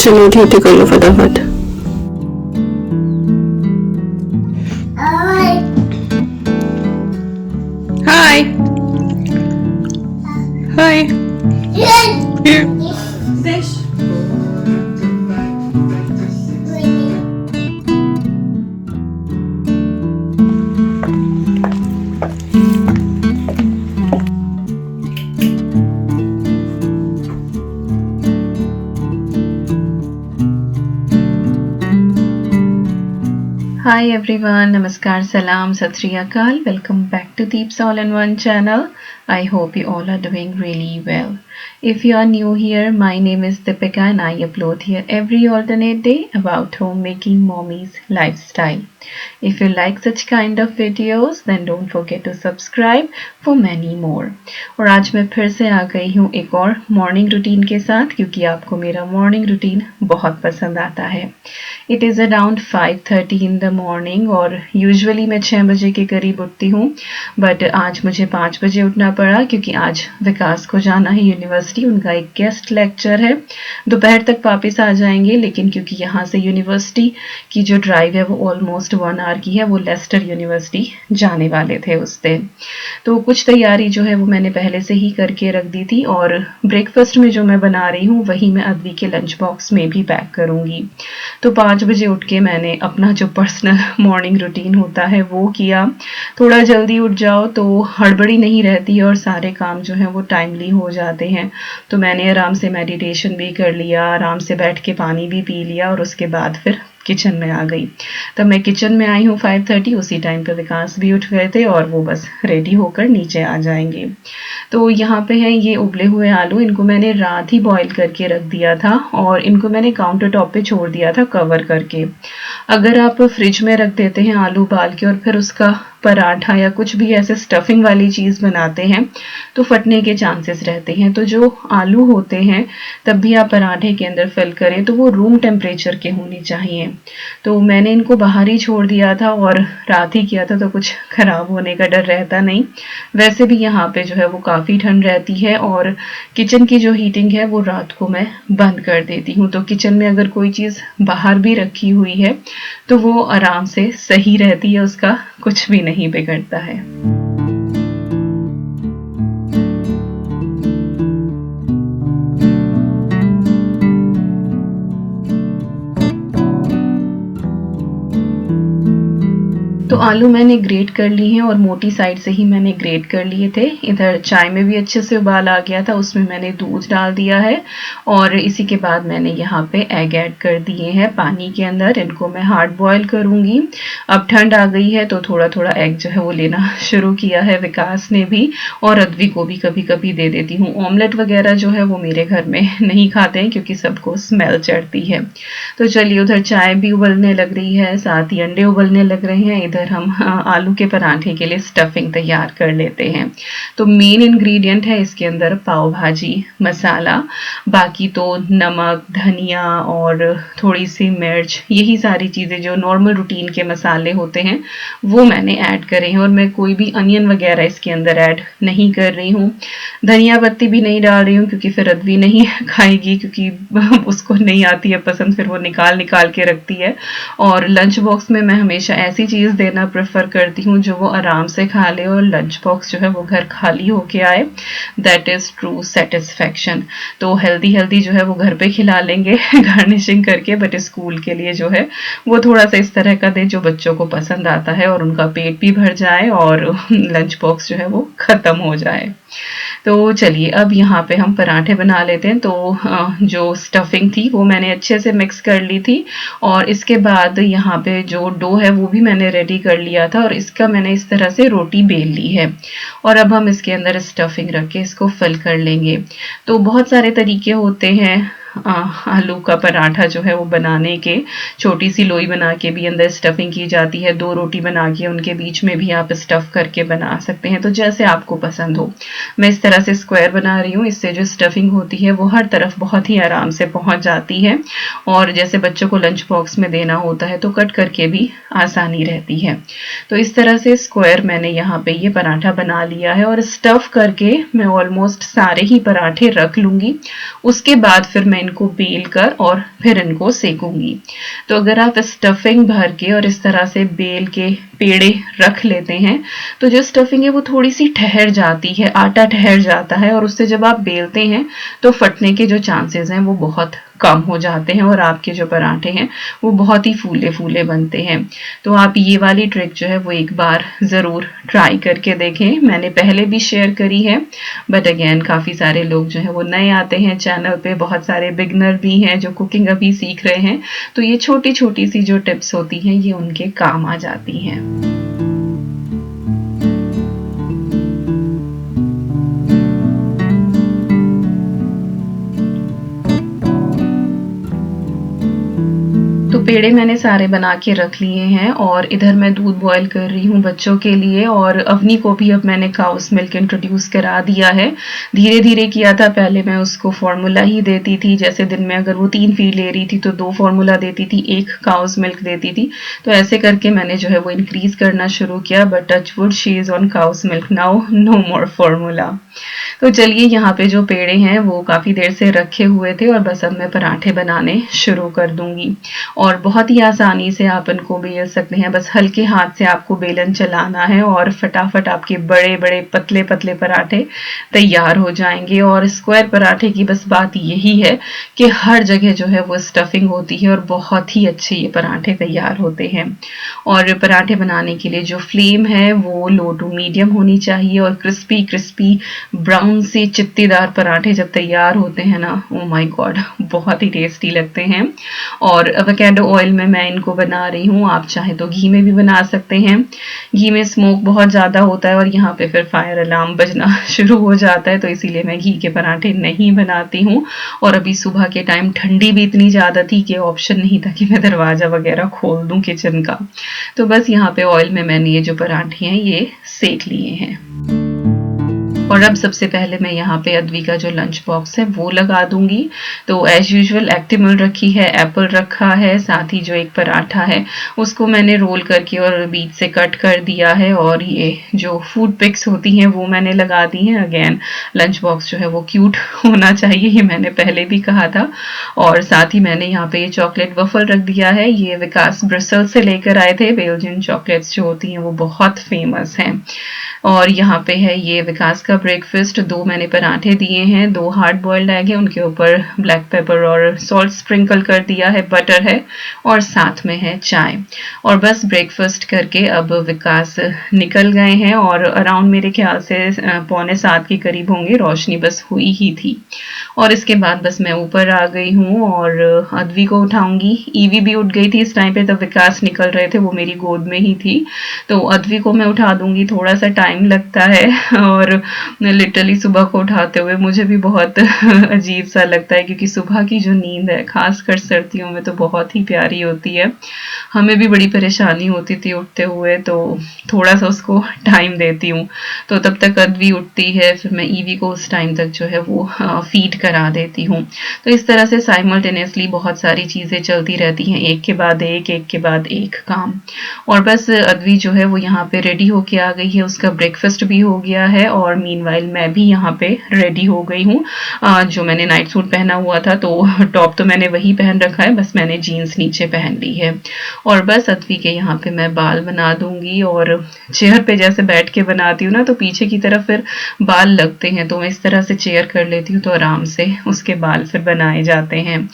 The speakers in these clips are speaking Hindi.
किचन में थी कर लो फटाफट। हाय हाय Dish. Hi everyone, Namaskar, Salam, Sat Sri Akal. Welcome back to Deep's All-in-One channel. I hope you all are doing really well. If you are new here, my name is Deepika and I upload here every alternate day about homemaking mommy's lifestyle. If you like such kind of videos, then don't forget to subscribe for many more. और आज मैं फिर से आ गई हूँ एक और मॉर्निंग रूटीन के साथ, क्योंकि आपको मेरा मॉर्निंग रूटीन बहुत पसंद आता है। It is around 5:30 in the morning और यूजुअली मैं 6 बजे के करीब उठती हूँ, बट आज मुझे 5 बजे उठना पड़ा क्योंकि आज विकास को जाना है यूनिवर्सिटी। उनका एक गेस्ट लेक्चर है, दोपहर तक वापस आ जाएंगे, लेकिन क्योंकि यहाँ से यूनिवर्सिटी की जो ड्राइव है वो ऑलमोस्ट 1 आवर की है, वो लेस्टर यूनिवर्सिटी जाने वाले थे उस दिन। तो कुछ तैयारी जो है वो मैंने पहले से ही करके रख दी थी और ब्रेकफास्ट में जो मैं बना रही हूँ वही मैं अद्वी के लंच बॉक्स में भी पैक करूँगी। तो 5 बजे उठ के मैंने अपना जो पर्सनल मॉर्निंग रूटीन होता है वो किया। थोड़ा जल्दी उठ जाओ तो हड़बड़ी नहीं रहती है और सारे काम जो हैं वो टाइमली हो जाते हैं। तो मैंने आराम से मेडिटेशन भी कर लिया, आराम से बैठ के पानी भी पी लिया और उसके बाद फिर किचन में आ गई। तब मैं किचन में आई हूँ 5:30, उसी टाइम पे विकास भी उठ गए थे और वो बस रेडी होकर नीचे आ जाएंगे। तो यहाँ पे है ये उबले हुए आलू, इनको मैंने रात ही बॉईल करके रख दिया था और इनको मैंने काउंटर टॉप पे छोड़ दिया था कवर करके। अगर आप फ्रिज में रख देते हैं आलू उबाल के और फिर उसका पराठा या कुछ भी ऐसे स्टफिंग वाली चीज़ बनाते हैं तो फटने के चांसेस रहते हैं। तो जो आलू होते हैं तब भी आप पराठे के अंदर फिल करें तो वो रूम टेम्परेचर के होने चाहिए। तो मैंने इनको बाहर ही छोड़ दिया था और रात ही किया था, तो कुछ ख़राब होने का डर रहता नहीं। वैसे भी यहाँ पे जो है वो काफ़ी ठंड रहती है और किचन की जो हीटिंग है वो रात को मैं बंद कर देती हूँ। तो किचन में अगर कोई चीज़ बाहर भी रखी हुई है तो वो आराम से सही रहती है, उसका कुछ भी नहीं बिगड़ता है। तो आलू मैंने ग्रेट कर लिए हैं और मोटी साइड से ही मैंने ग्रेट कर लिए थे। इधर चाय में भी अच्छे से उबाल आ गया था, उसमें मैंने दूध डाल दिया है और इसी के बाद मैंने यहाँ पे एग ऐड कर दिए हैं पानी के अंदर। इनको मैं हार्ड बॉयल करूँगी। अब ठंड आ गई है तो थोड़ा थोड़ा एग जो है वो लेना शुरू किया है विकास ने भी, और अद्वी को भी कभी कभी दे देती हूँ। ऑमलेट वगैरह जो है वो मेरे घर में नहीं खाते हैं क्योंकि सबको स्मेल चढ़ती है। तो चलिए, उधर चाय भी उबलने लग रही है, साथ ही अंडे उबलने लग रहे हैं। इधर हम आलू के पराठे के लिए स्टफिंग तैयार कर लेते हैं। तो मेन इंग्रेडिएंट है इसके अंदर पाव भाजी मसाला, बाकी तो नमक, धनिया और थोड़ी सी मिर्च, यही सारी चीज़ें जो नॉर्मल रूटीन के मसाले होते हैं वो मैंने ऐड करे हैं। और मैं कोई भी अनियन वगैरह इसके अंदर ऐड नहीं कर रही हूँ। धनिया पत्ती भी नहीं डाल रही हूँ क्योंकि फिर अद्वी नहीं खाएगी, क्योंकि उसको नहीं आती है पसंद, फिर वो निकाल निकाल के रखती है। और लंच बॉक्स में मैं हमेशा ऐसी चीज़ देना प्रेफर करती हूँ जो वो आराम से खा ले और लंच बॉक्स जो है वो घर खाली होके आए। That is true satisfaction. तो हेल्दी हेल्दी जो है वो घर पे खिला लेंगे गार्निशिंग करके, बट स्कूल के लिए जो है वो थोड़ा सा इस तरह का दे जो बच्चों को पसंद आता है और उनका पेट भी भर जाए और लंच बॉक्स जो है वो ख़त्म हो जाए। तो चलिए, अब यहाँ पे हम पराठे बना लेते हैं। तो जो स्टफिंग थी वो मैंने अच्छे से मिक्स कर ली थी और इसके बाद यहाँ पे जो डो है वो भी मैंने रेडी कर लिया था और इसका मैंने इस तरह से रोटी बेल ली है। और अब हम इसके अंदर स्टफिंग रख के इसको फिल कर लेंगे। तो बहुत सारे तरीके होते हैं आलू का पराठा जो है वो बनाने के। छोटी सी लोई बना के भी अंदर स्टफिंग की जाती है, 2 रोटी बना के उनके बीच में भी आप स्टफ करके बना सकते हैं, तो जैसे आपको पसंद हो। मैं इस तरह से स्क्वायर बना रही हूँ, इससे जो स्टफिंग होती है वो हर तरफ बहुत ही आराम से पहुंच जाती है और जैसे बच्चों को लंच बॉक्स में देना होता है तो कट करके भी आसानी रहती है। तो इस तरह से स्क्वायर मैंने यहाँ पे ये पराठा बना लिया है और स्टफ करके मैं ऑलमोस्ट सारे ही पराठे रख लूँगी। उसके बाद फिर मैं मैं इनको बेल कर और फिर इनको सेकूंगी। तो अगर आप स्टफिंग भर के और इस तरह से बेल के पेड़े रख लेते हैं तो जो स्टफिंग है वो थोड़ी सी ठहर जाती है, आटा ठहर जाता है, और उससे जब आप बेलते हैं तो फटने के जो चांसेस हैं वो बहुत कम हो जाते हैं और आपके जो पराठे हैं वो बहुत ही फूले फूले बनते हैं। तो आप ये वाली ट्रिक जो है वो एक बार ज़रूर ट्राई करके देखें। मैंने पहले भी शेयर करी है, बट अगेन काफ़ी सारे लोग जो है वो नए आते हैं चैनल पे, बहुत सारे बिगनर भी हैं जो कुकिंग अभी सीख रहे हैं, तो ये छोटी छोटी सी जो टिप्स होती हैं ये उनके काम आ जाती हैं। तो पेड़े मैंने सारे बना के रख लिए हैं और इधर मैं दूध बॉईल कर रही हूँ बच्चों के लिए, और अवनी को भी अब मैंने काउस मिल्क इंट्रोड्यूस करा दिया है। धीरे धीरे किया था, पहले मैं उसको फार्मूला ही देती थी, जैसे दिन में अगर वो 3 फीड ले रही थी तो 2 फार्मूला देती थी, 1 काउस मिल्क देती थी। तो ऐसे करके मैंने जो है वो इंक्रीज करना शुरू किया, but touchwood she is on cow's milk now, no more formula. तो चलिए, यहाँ पे जो पेड़े हैं वो काफ़ी देर से रखे हुए थे और बस अब मैं पराठे बनाने शुरू कर दूंगी। और बहुत ही आसानी से आप इनको बेल सकते हैं, बस हल्के हाथ से आपको बेलन चलाना है और फटाफट आपके बड़े बड़े पतले पतले पराठे तैयार हो जाएंगे। और स्क्वायर पराठे की बस बात यही है कि हर जगह जो है वो स्टफिंग होती है और बहुत ही अच्छे ये पराठे तैयार होते हैं। और पराठे बनाने के लिए जो फ्लेम है वो लो टू मीडियम होनी चाहिए, और क्रिस्पी क्रिस्पी ब्राउन से चित्तीदार पराठे जब तैयार होते हैं ना, ओ माय गॉड, बहुत ही टेस्टी लगते हैं। और एवोकाडो ऑयल में मैं इनको बना रही हूँ, आप चाहे तो घी में भी बना सकते हैं। घी में स्मोक बहुत ज़्यादा होता है और यहाँ पे फिर फायर अलार्म बजना शुरू हो जाता है, तो इसीलिए मैं घी के पराठे नहीं बनाती हूँ। और अभी सुबह के टाइम ठंडी भी इतनी ज़्यादा थी कि ऑप्शन नहीं था कि मैं दरवाज़ा वगैरह खोल दूँ किचन का। तो बस यहाँ पे ऑयल में मैंने ये जो पराठे हैं ये सेक लिए हैं। और अब सबसे पहले मैं यहाँ पे अद्वी का जो लंच बॉक्स है वो लगा दूंगी। तो एज यूजुअल एक्टिमल रखी है, एप्पल रखा है, साथ ही जो एक पराठा है उसको मैंने रोल करके और बीच से कट कर दिया है, और ये जो फूड पिक्स होती हैं वो मैंने लगा दी हैं। अगेन लंच बॉक्स जो है वो क्यूट होना चाहिए, ये मैंने पहले भी कहा था। और साथ ही मैंने यहाँ पे ये चॉकलेट वफल रख दिया है, ये विकास ब्रसल से लेकर आए थे। बेल्जियन चॉकलेट्स जो होती हैं वो बहुत फेमस हैं। और यहाँ पे है ये विकास का ब्रेकफास्ट, 2 मैंने पराठे दिए हैं, 2 हार्ड बॉइल्ड एग है, उनके ऊपर ब्लैक पेपर और सॉल्ट स्प्रिंकल कर दिया है, बटर है और साथ में है चाय। और बस ब्रेकफास्ट करके अब विकास निकल गए हैं और अराउंड मेरे ख्याल से 6:45 के करीब होंगे, रोशनी बस हुई ही थी। और इसके बाद बस मैं ऊपर आ गई हूँ और अद्वी को उठाऊंगी। ईवी भी उठ गई थी इस टाइम पे, तब विकास निकल रहे थे, वो मेरी गोद में ही थी। तो अद्वी को मैं उठा दूंगी, थोड़ा सा टाइम लगता है और लिटरली सुबह को उठाते हुए मुझे भी बहुत अजीब सा लगता है, क्योंकि सुबह की जो नींद है खासकर सर्दियों में तो बहुत ही प्यारी होती है। हमें भी बड़ी परेशानी होती थी उठते हुए, तो थोड़ा सा उसको टाइम देती हूँ। तो तब तक अद्वी उठती है, फिर मैं ईवी को उस टाइम तक जो है वो फीड करा देती हूँ। तो इस तरह से साइमल्टेनियसली बहुत सारी चीज़ें चलती रहती हैं, एक के बाद एक काम। और बस अद्वी जो है वो यहाँ पे रेडी होके आ गई है, उसका ब्रेकफास्ट भी हो गया है और मीनवाइल मैं भी यहाँ पे रेडी हो गई हूँ। जो मैंने नाइट सूट पहना हुआ था, तो टॉप तो मैंने वही पहन रखा है, बस मैंने जीन्स नीचे पहन ली है। और बस अद्वी के यहाँ पे मैं बाल बना दूंगी, और चेयर पे जैसे बैठ के बनाती हूँ ना तो पीछे की तरफ फिर बाल लगते हैं, तो मैं इस तरह से चेयर कर लेती हूँ तो आराम से उसके बाल फिर बनाए जाते हैं।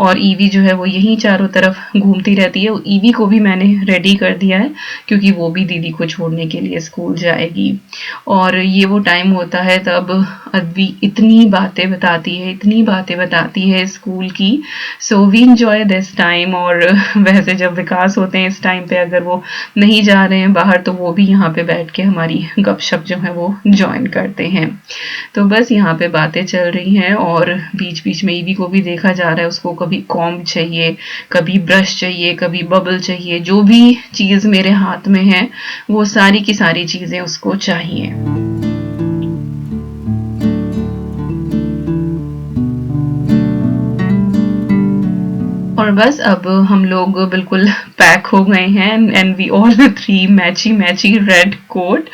और ईवी जो है वो यहीं चारों तरफ घूमती रहती है। ईवी को भी मैंने रेडी कर दिया है क्योंकि वो भी दीदी को छोड़ने के लिए स्कूल जाएगी। और ये वो टाइम होता है तब अद्वी इतनी बातें बताती है स्कूल की, so we enjoy this time. और वैसे जब विकास होते हैं इस टाइम पे, अगर वो नहीं जा रहे हैं बाहर, तो वो भी यहाँ पे बैठ के हमारी गपशप जो है वो ज्वाइन करते हैं। तो बस यहाँ पे बातें चल रही हैं और बीच बीच में ईवी को भी देखा जा रहा है, उसको कभी कॉम्ब चाहिए, कभी ब्रश चाहिए, कभी बबल चाहिए, जो भी चीज़ मेरे हाथ में है वो सारी की सारी चीज़ें उसको चाहिए। और बस अब हम लोग बिल्कुल पैक हो गए हैं and we all three matchy matchy red coat.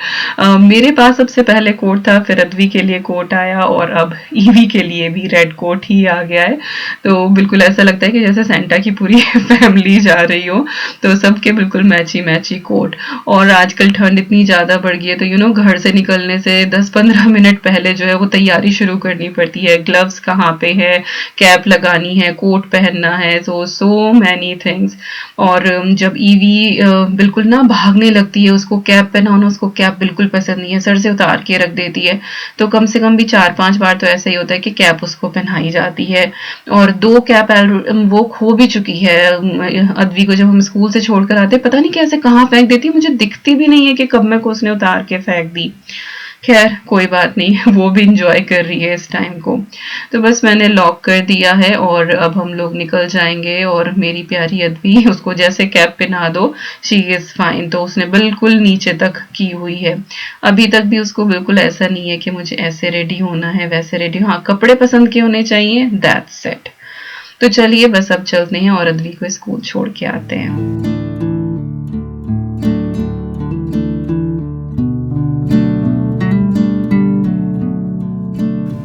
मेरे पास सबसे पहले कोट था, फिर अद्वी के लिए कोट आया और अब ईवी के लिए भी रेड कोट ही आ गया है। तो बिल्कुल ऐसा लगता है कि जैसे सेंटा की पूरी फैमिली जा रही हो, तो सबके बिल्कुल मैची मैची कोट। और आजकल ठंड इतनी ज़्यादा बढ़ गई है, तो घर से निकलने से 10-15 मिनट पहले जो है वो तैयारी शुरू करनी पड़ती है। ग्लव्स कहाँ पे है, कैप लगानी है, कोट पहनना है, सो मैनी थिंग्स। और जब ईवी बिल्कुल ना भागने लगती है, उसको कैप पहनाना, उसको कैप बिल्कुल पसंद नहीं है, सर से उतार के रख देती है। तो कम से कम भी 4-5 बार तो ऐसा ही होता है कि कैप उसको पहनाई जाती है। और 2 कैप वो खो भी चुकी है। अद्वी को जब हम स्कूल से छोड़कर आते, पता नहीं कैसे कहाँ फेंक देती है, मुझे दिखती भी नहीं है कि कब में को उसने उतार के फेंक दी। खैर कोई बात नहीं, वो भी इंजॉय कर रही है इस टाइम को। तो बस मैंने लॉक कर दिया है और अब हम लोग निकल जाएंगे। और मेरी प्यारी अद्वी, उसको जैसे कैप पहना दो, शी इज फाइन, तो उसने बिल्कुल नीचे तक की हुई है। अभी तक भी उसको बिल्कुल ऐसा नहीं है कि मुझे ऐसे रेडी होना है, वैसे रेडी, हाँ कपड़े पसंद के होने चाहिए, दैट्स इट। तो चलिए बस अब चलते हैं और अद्वी को स्कूल छोड़ के आते हैं।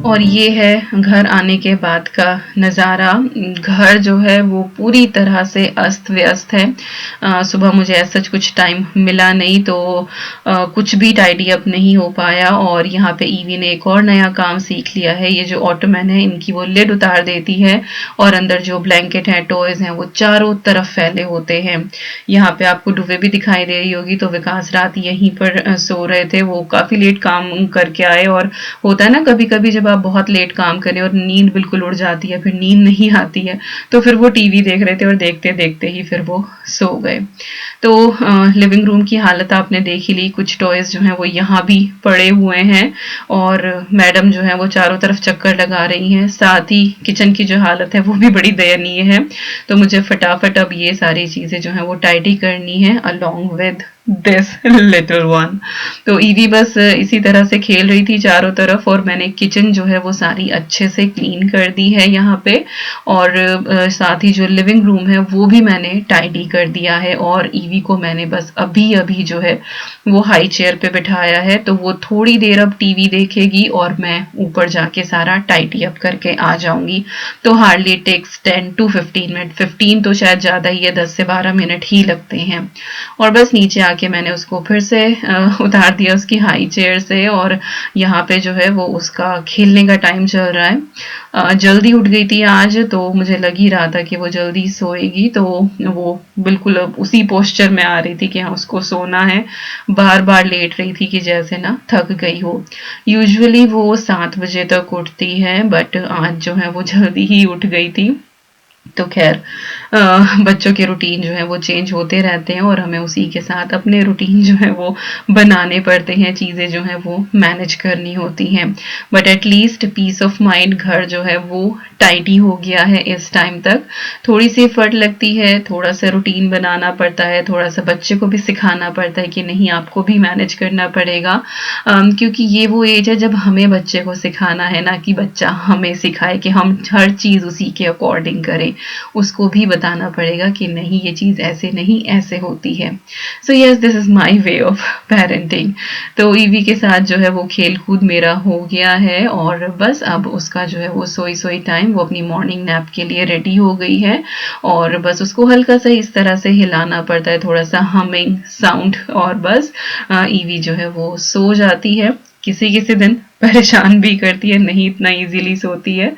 और ये है घर आने के बाद का नज़ारा। घर जो है वो पूरी तरह से अस्त व्यस्त है। सुबह मुझे ऐसा कुछ टाइम मिला नहीं, तो कुछ भी टाइडी अप नहीं हो पाया। और यहाँ पे ईवी ने एक और नया काम सीख लिया है। ये जो ऑटोमैन है, इनकी वो लिड उतार देती है और अंदर जो ब्लैंकेट है, टॉयज हैं, वो चारों तरफ फैले होते हैं। यहाँ पे आपको डुवे भी दिखाई दे रही होगी। तो विकास रात यहीं पर सो रहे थे, वो काफ़ी लेट काम करके आए। और होता है ना कभी कभी जब आप बहुत लेट काम करें और नींद बिल्कुल उड़ जाती है, फिर नींद नहीं आती है, तो फिर वो टीवी देख रहे थे और देखते देखते ही फिर वो सो गए। तो लिविंग रूम की हालत आपने देख ही ली। कुछ टॉयज जो हैं वो यहाँ भी पड़े हुए हैं और मैडम जो है वो चारों तरफ चक्कर लगा रही हैं। साथ ही किचन की जो हालत है वो भी बड़ी दयनीय है। तो मुझे फटाफट अब ये सारी चीजें जो हैं वो टाइडी करनी है along with this little one. तो ईवी बस इसी तरह से खेल रही थी चारों तरफ, और मैंने किचन जो है वो सारी अच्छे से क्लीन कर दी है यहाँ पे। और साथ ही जो लिविंग रूम है वो भी मैंने टाइडी कर दिया है। और ईवी को मैंने बस अभी अभी जो है वो हाई चेयर पे बिठाया है, तो वो थोड़ी देर अब टीवी देखेगी और मैं ऊपर जाके सारा टाइडी अप करके आ जाऊंगी। तो हार्डली टेक्स 10 to 15 मिनट, 15 तो शायद ज़्यादा ही है, 10 से 12 मिनट ही लगते हैं। और बस नीचे आके मैंने उसको फिर से उतार दिया उसकी हाई चेयर से। और यहाँ पे जो है वो उसका खेलने का टाइम चल रहा है। जल्दी उठ गई थी आज, तो मुझे लग ही रहा था कि वो जल्दी सोएगी, तो वो बिल्कुल उसी पोस्चर में आ रही थी कि हाँ उसको सोना है। बार बार लेट रही थी कि जैसे ना थक गई हो। यूजुअली वो 7 बजे तक उठती है, बट आज जो है वो जल्दी ही उठ गई थी। तो खैर बच्चों के रूटीन जो है वो चेंज होते रहते हैं और हमें उसी के साथ अपने रूटीन जो है वो बनाने पड़ते हैं, चीज़ें जो है वो मैनेज करनी होती हैं। But at least peace of mind, घर जो है वो टाइडी हो गया है इस टाइम तक। थोड़ी सी एफर्ट लगती है, थोड़ा सा रूटीन बनाना पड़ता है, थोड़ा सा बच्चे को भी सिखाना पड़ता है कि नहीं आपको भी मैनेज करना पड़ेगा। क्योंकि ये वो एज है जब हमें बच्चे को सिखाना है, ना कि बच्चा हमें सिखाए कि हम हर चीज़ उसी के अकॉर्डिंग करें। उसको भी बताना पड़ेगा कि नहीं ये चीज़ ऐसे नहीं ऐसे होती है। So yes, this is my way of parenting. तो ईवी के साथ जो है वो खेल कूद मेरा हो गया है और बस अब उसका जो है वो सोई सोई टाइम, वो अपनी मॉर्निंग नैप के लिए रेडी हो गई है। और बस उसको हल्का सा इस तरह से हिलाना पड़ता है, थोड़ा सा हमिंग साउंड, और बस ईवी जो है वो सो जाती है। किसी किसी दिन परेशान भी करती है, नहीं इतना इजीली सोती है,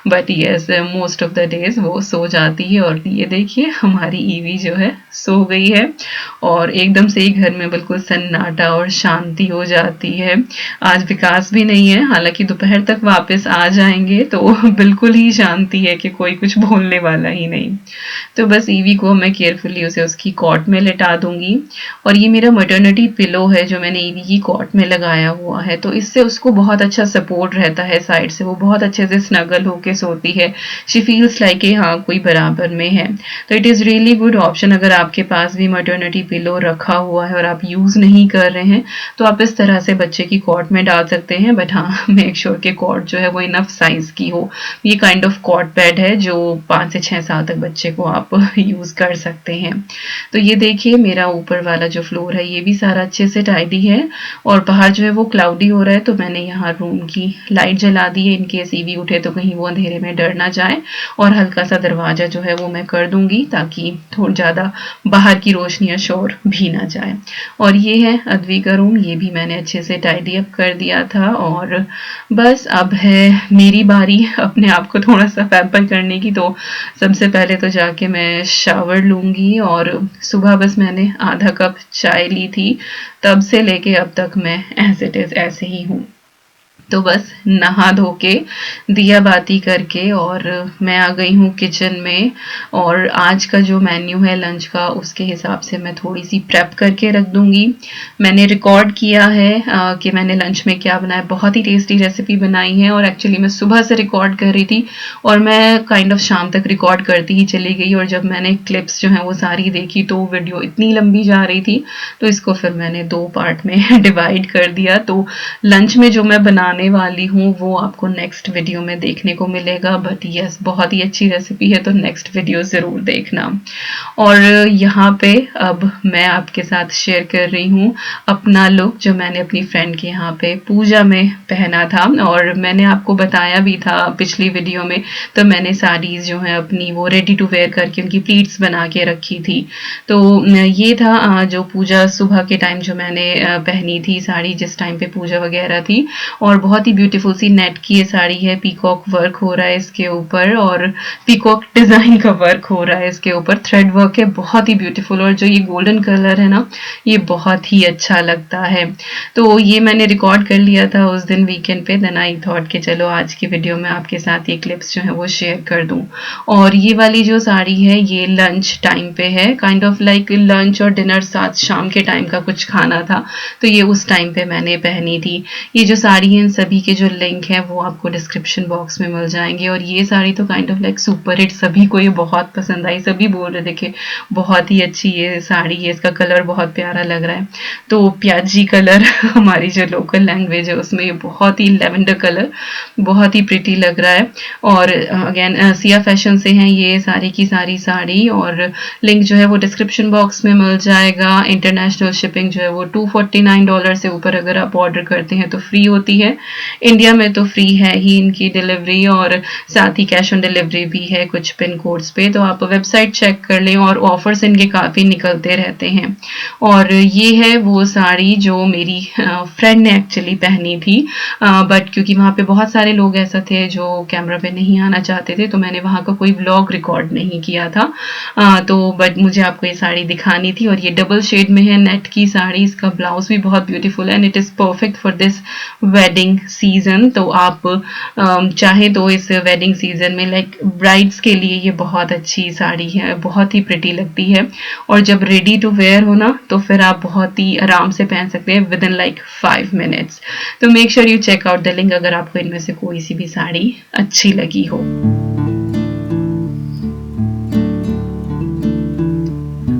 but yes most of the days वो सो जाती है। और ये देखिए हमारी ईवी जो है सो गई है और एकदम से ही घर में बिल्कुल सन्नाटा और शांति हो जाती है। आज विकास भी नहीं है, हालांकि दोपहर तक वापस आ जाएंगे, तो बिल्कुल ही शांति है कि कोई कुछ बोलने वाला ही नहीं। तो बस ईवी को मैं केयरफुली उसे उसकी कॉट में लेटा दूंगी। और ये मेरा मटर्निटी पिलो है जो मैंने ईवी की कॉट में लगाया हुआ है, तो इससे उसको बहुत बहुत अच्छा सपोर्ट रहता है साइड से, वो बहुत अच्छे से स्नगल होके सोती है, शी फील्स लाइक कि हाँ कोई बराबर में है। तो it is really good option. अगर आपके पास भी मैटरनिटी पिलो रखा हुआ है और आप यूज़ नहीं कर रहे हैं तो आप इस तरह से बच्चे की कॉट में डाल सकते हैं, बट हाँ मेक श्योर कि कॉट जो है वो इनफ साइज की हो। ये काइंड ऑफ कॉट पैड है जो 5 से 6 साल तक बच्चे को आप यूज़ कर सकते हैं। तो ये देखिए मेरा ऊपर वाला जो फ्लोर है ये भी सारा अच्छे से टाइडी है, और बाहर जो है वो क्लाउडी हो रहा है तो मैंने यहाँ रूम की लाइट जला दी है, इनकेस ईवी उठे तो कहीं वो अंधेरे में डर ना जाए, और हल्का सा दरवाजा जो है वो मैं कर दूंगी ताकि थोड़ा ज़्यादा बाहर की रोशनी या शोर भी ना जाए। और ये है अद्वी का रूम, ये भी मैंने अच्छे से टाइडी अप कर दिया था, और बस अब है मेरी बारी अपने आप को थोड़ा सा पैम्पर करने की। तो सबसे पहले तो जाके मैं शावर लूँगी, और सुबह बस मैंने आधा कप चाय ली थी, तब से लेके अब तक मैं एज इट इज़ ऐसे ही हूँ। तो बस नहा धो के दिया बाती करके और मैं आ गई हूँ किचन में, और आज का जो मेन्यू है लंच का उसके हिसाब से मैं थोड़ी सी प्रेप करके रख दूँगी। मैंने रिकॉर्ड किया है कि मैंने लंच में क्या बनाया, बहुत ही टेस्टी रेसिपी बनाई है, और एक्चुअली मैं सुबह से रिकॉर्ड कर रही थी और मैं काइंड ऑफ शाम तक रिकॉर्ड करती ही चली गई, और जब मैंने क्लिप्स जो हैं वो सारी देखी तो वीडियो इतनी लंबी जा रही थी, तो इसको फिर मैंने 2 पार्ट में डिवाइड कर दिया। तो लंच में जो मैं बनाने वाली हूँ वो आपको नेक्स्ट वीडियो में देखने को मिलेगा, बट यस बहुत ही अच्छी रेसिपी है तो नेक्स्ट वीडियो ज़रूर देखना। और यहाँ पे अब मैं आपके साथ शेयर कर रही हूँ अपना लुक जो मैंने अपनी फ्रेंड के यहाँ पे पूजा में पहना था, और मैंने आपको बताया भी था पिछली वीडियो में, तो मैंने साड़ीज़ जो है अपनी वो रेडी टू वेयर करके उनकी प्लीट्स बना के रखी थी। तो ये था जो पूजा सुबह के टाइम जो मैंने पहनी थी साड़ी, जिस टाइम पे पूजा वगैरह थी, और बहुत ही ब्यूटीफुल सी नेट की ये साड़ी है, पीकॉक वर्क हो रहा है इसके ऊपर, और पीकॉक डिजाइन का वर्क हो रहा है इसके ऊपर, थ्रेड वर्क है बहुत ही ब्यूटीफुल, और जो ये गोल्डन कलर है ना ये बहुत ही अच्छा लगता है। तो ये मैंने रिकॉर्ड कर लिया था उस दिन वीकेंड पे, देन आई थॉट कि चलो आज की वीडियो में आपके साथ ये क्लिप्स जो है वो शेयर कर दूं। और ये वाली जो साड़ी है ये लंच टाइम पे है, काइंड ऑफ लाइक लंच और डिनर साथ शाम के टाइम का कुछ खाना था, तो ये उस टाइम पे मैंने पहनी थी। ये जो साड़ी है इन सभी के जो लिंक है वो आपको डिस्क्रिप्शन बॉक्स में मिल जाएंगे, और ये साड़ी तो kind of like super hit, सभी को ये बहुत पसंद आई, सभी बोल रहे थे कि बहुत ही अच्छी ये साड़ी है, इसका कलर बहुत प्यारा लग रहा है। तो प्याजी कलर हमारी जो लोकल लैंग्वेज है उसमें ये बहुत ही लेवेंडर कलर बहुत ही प्रिटी लग रहा है। और अगेन सिया फैशन से हैं ये सारी की सारी साड़ी, और लिंक जो है वो डिस्क्रिप्शन बॉक्स में मिल जाएगा। इंटरनेशनल शिपिंग जो है वो $249 से ऊपर अगर आप ऑर्डर करते हैं तो फ्री होती है, इंडिया में तो फ्री है ही इनकी डिलीवरी, और साथ ही कैश ऑन डिलीवरी भी है कुछ पिन कोड्स पे, तो आप वेबसाइट चेक कर लें, और ऑफर्स इनके काफ़ी निकलते रहते हैं। और ये है वो साड़ी जो मेरी फ्रेंड ने एक्चुअली पहनी थी, बट क्योंकि वहाँ पे बहुत सारे लोग ऐसा थे जो कैमरा पे नहीं आना चाहते थे तो मैंने वहाँ का कोई व्लॉग रिकॉर्ड नहीं किया था, तो बट मुझे आपको ये साड़ी दिखानी थी। और ये डबल शेड में है नेट की साड़ी, इसका ब्लाउज भी बहुत ब्यूटीफुल है, and it is perfect for this wedding season. तो आप चाहे तो इस वेडिंग सीजन में लाइक ब्राइड्स के लिए ये बहुत अच्छी साड़ी है, बहुत ही प्रिटी लगती है, और जब रेडी टू वेयर हो ना तो फिर आप बहुत ही आराम से पहन सकते हैं विद इन लाइक 5 मिनट्स। तो make sure you check out the link अगर आपको इनमें से कोई सी भी साड़ी अच्छी लगी हो।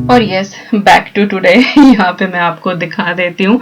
और यस बैक टू टुडे यहाँ पे मैं आपको दिखा देती हूँ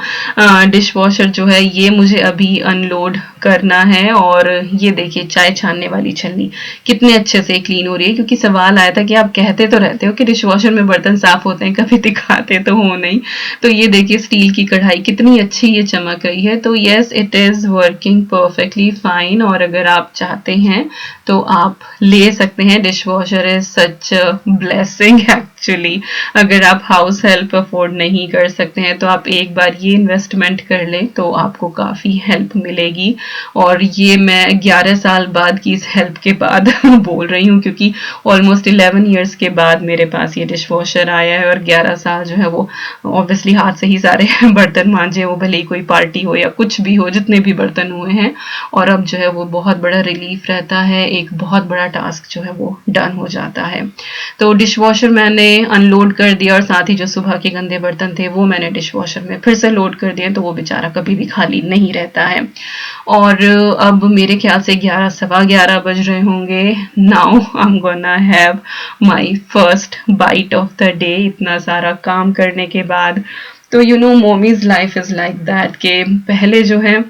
डिश वॉशर जो है ये मुझे अभी अनलोड करना है, और ये देखिए चाय छानने वाली छलनी कितने अच्छे से क्लीन हो रही है, क्योंकि सवाल आया था कि आप कहते तो रहते हो कि डिश वॉशर में बर्तन साफ होते हैं, कभी दिखाते तो हो नहीं। तो ये देखिए स्टील की कढ़ाई कितनी अच्छी ये चमक रही है, तो yes it is working perfectly fine, और अगर आप चाहते हैं तो आप ले सकते हैं। Dish washer is such blessing actually, अगर आप हाउस हेल्प अफोर्ड नहीं कर सकते हैं तो आप एक बार ये इन्वेस्टमेंट कर लें तो आपको काफ़ी हेल्प मिलेगी। और ये मैं 11 साल बाद की इस हेल्प के बाद बोल रही हूँ, क्योंकि ऑलमोस्ट 11 ईयर्स के बाद मेरे पास ये डिश वॉशर आया है, और 11 साल जो है वो ऑब्वियसली हाथ से ही सारे बर्तन मांजे, वो भले ही कोई पार्टी हो या कुछ भी हो, जितने भी बर्तन हुए हैं, और अब जो है वो बहुत बड़ा रिलीफ रहता है, एक बहुत बड़ा टास्क जो है वो डन हो जाता है। तो डिश वॉशर मैंने अनलोड कर कर दिया और साथ ही जो सुबह के गंदे बर्तन थे वो मैंने डिश वॉशर में फिर से लोड कर दिए, तो वो बेचारा कभी भी खाली नहीं रहता है। और अब मेरे ख्याल से 11 सवा 11 बज रहे होंगे। Now I am gonna have my first bite of the day, इतना सारा काम करने के बाद। तो you know mommy's life is like that कि पहले जो है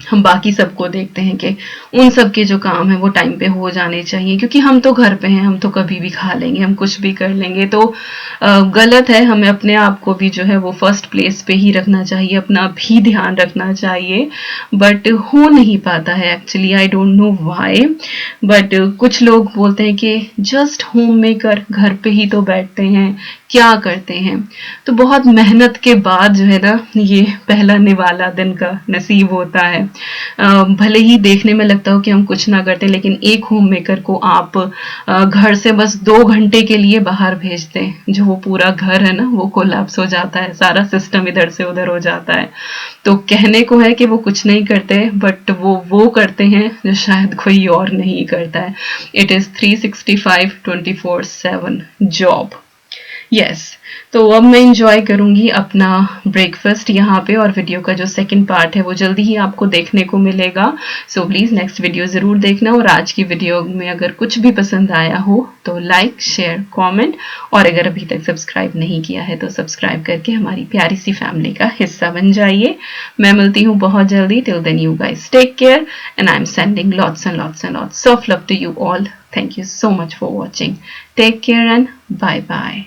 हम बाकी सबको देखते हैं कि उन सब के जो काम है वो टाइम पे हो जाने चाहिए, क्योंकि हम तो घर पे हैं, हम तो कभी भी खा लेंगे, हम कुछ भी कर लेंगे। तो गलत है, हमें अपने आप को भी जो है वो फर्स्ट प्लेस पे ही रखना चाहिए, अपना भी ध्यान रखना चाहिए। बट हो नहीं पाता है actually, I don't know why. But कुछ लोग बोलते हैं कि जस्ट होम मेकर, घर पे ही तो बैठते हैं, क्या करते हैं। तो बहुत मेहनत के बाद जो है ना ये पहला निवाला दिन का नसीब होता है। भले ही देखने में लगता हो कि हम कुछ ना करते, लेकिन एक होम मेकर को आप घर से बस 2 घंटे के लिए बाहर भेज दें, जो वो पूरा घर है ना वो कोलैप्स हो जाता है, सारा सिस्टम इधर से उधर हो जाता है। तो कहने को है कि वो कुछ नहीं करते, बट वो करते हैं जो शायद कोई और नहीं करता है। It is 365 24/7 job. यस, तो अब मैं इंजॉय करूंगी अपना ब्रेकफास्ट यहाँ पे, और वीडियो का जो सेकंड पार्ट है वो जल्दी ही आपको देखने को मिलेगा। सो प्लीज नेक्स्ट वीडियो जरूर देखना, और आज की वीडियो में अगर कुछ भी पसंद आया हो तो लाइक, शेयर, कमेंट, और अगर अभी तक सब्सक्राइब नहीं किया है तो सब्सक्राइब करके हमारी प्यारी सी फैमिली का हिस्सा बन जाइए। मैं मिलती हूँ बहुत जल्दी। Till then you guys take care, and I am sending lots and lots and lots of love to you all. Thank you so much for watching. Take care and bye bye.